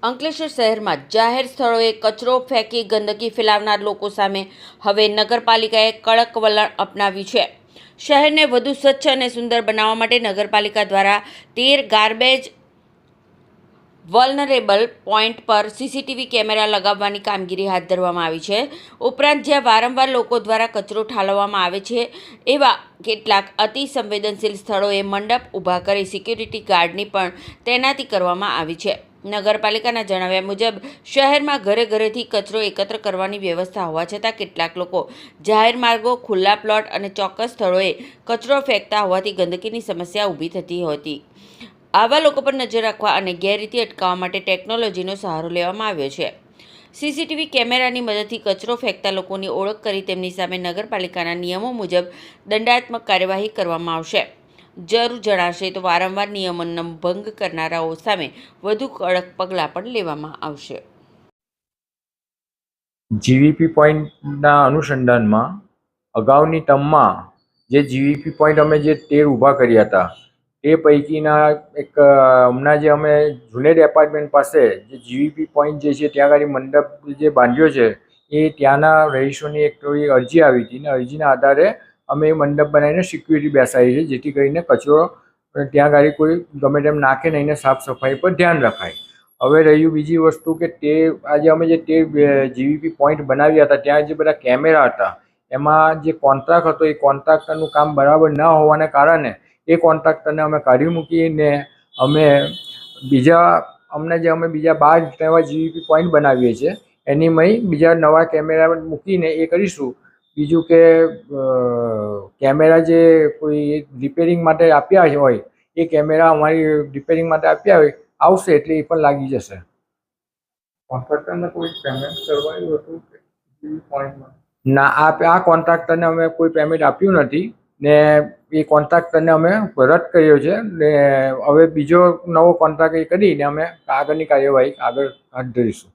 અંકલેશ્વર શહેરમાં જાહેર સ્થળોએ કચરો ફેંકી ગંદકી ફેલાવનાર લોકો સામે હવે નગરપાલિકાએ કડક વલણ અપનાવ્યું છે। શહેરને વધુ સ્વચ્છ અને સુંદર બનાવવા માટે નગરપાલિકા દ્વારા 13 ગાર્બેજ વલ્નરેબલ પોઈન્ટ પર સીસીટીવી કેમેરા લગાવવાની કામગીરી હાથ ધરવામાં આવી છે। ઉપરાંત જ્યાં વારંવાર લોકો દ્વારા કચરો ઠાલવવામાં આવે છે એવા કેટલાક અતિ સંવેદનશીલ સ્થળોએ મંડપ ઊભા કરી સિક્યુરિટી ગાર્ડની પણ તૈનાતી કરવામાં આવી છે। નગરપાલિકાના જણાવ્યા મુજબ શહેરમાં ઘરે ઘરેથી કચરો એકત્ર કરવાની વ્યવસ્થા હોવા છતાં કેટલાક લોકો જાહેર માર્ગો, ખુલ્લા પ્લોટ અને ચોક્કસ સ્થળોએ કચરો ફેંકતા હોવાથી ગંદકીની સમસ્યા ઊભી થતી હતી। આવા લોકો પર નજર રાખવા અને ગેરરીતિ અટકાવવા માટે ટેકનોલોજીનો સહારો લેવામાં આવ્યો છે। સીસીટીવી કેમેરાની મદદથી કચરો ફેંકતા લોકોની ઓળખ કરી તેમની સામે નગરપાલિકાના નિયમો મુજબ દંડાત્મક કાર્યવાહી કરવામાં આવશે। જરૂર જણાશે તો વારંવાર નિયમોનો ભંગ કરનારાઓ સામે વધુ કડક પગલાં પણ લેવામાં આવશે। જીવીપી પોઈન્ટના અનુસંધાનમાં અગાઉની ટર્મમાં જે જીવીપી પોઈન્ટ અમે જે 13 ઊભા કર્યા હતા એ પૈકીના એક હમણાં જે અમે જુનેદ એપાર્ટમેન્ટ પાસે જે જીવીપી પોઈન્ટ જે છે ત્યાં આગળ મંડપ જે બાંધ્યો છે એ ત્યાંના રહીશોની એક થોડી અરજી આવી હતી ને અરજીના આધારે અમે એ મંડપ બનાવીને સિક્યુરિટી બેસાડી છે જેથી કરીને કચરો ત્યાં આગળ કોઈ ગમે તેમ નાખે નહીં ને સાફ સફાઈ પર ધ્યાન રખાય। હવે રહ્યું બીજી વસ્તુ કે આજે અમે જે 13 જીવીપી પોઈન્ટ બનાવ્યા હતા ત્યાં જે બધા કેમેરા હતા એમાં જે કોન્ટ્રાક્ટ હતો એ કોન્ટ્રાક્ટરનું કામ બરાબર ન હોવાને કારણે એ કોન્ટ્રાક્ટરને અમે કાઢી મૂકીને અમે બીજા 12 એવા જીવીપી પોઈન્ટ બનાવીએ છીએ એની બીજા નવા કેમેરા મૂકીને એ કરીશું। બીજું કે કેમેરા જે કોઈ રિપેરિંગ માટે આપ્યા હોય એ કેમેરા અમારી રિપેરિંગ માટે આપ્યા હોય આવશે એટલે એ પણ લાગી જશે। કોન્ટ્રાક્ટરને કોઈ પેમેન્ટ કરવાયું હતું જીવીપી પોઈન્ટમાં? ના, આ કોન્ટ્રાક્ટરને અમે કોઈ પેમેન્ટ આપ્યું નથી ને એ કોન્ટ્રાક્ટરને અમે રદ કર્યો છે ને હવે બીજો નવો કોન્ટ્રાક્ટ કરીને અમે આગળની કાર્યવાહી આગળ હાથ ધરીશું।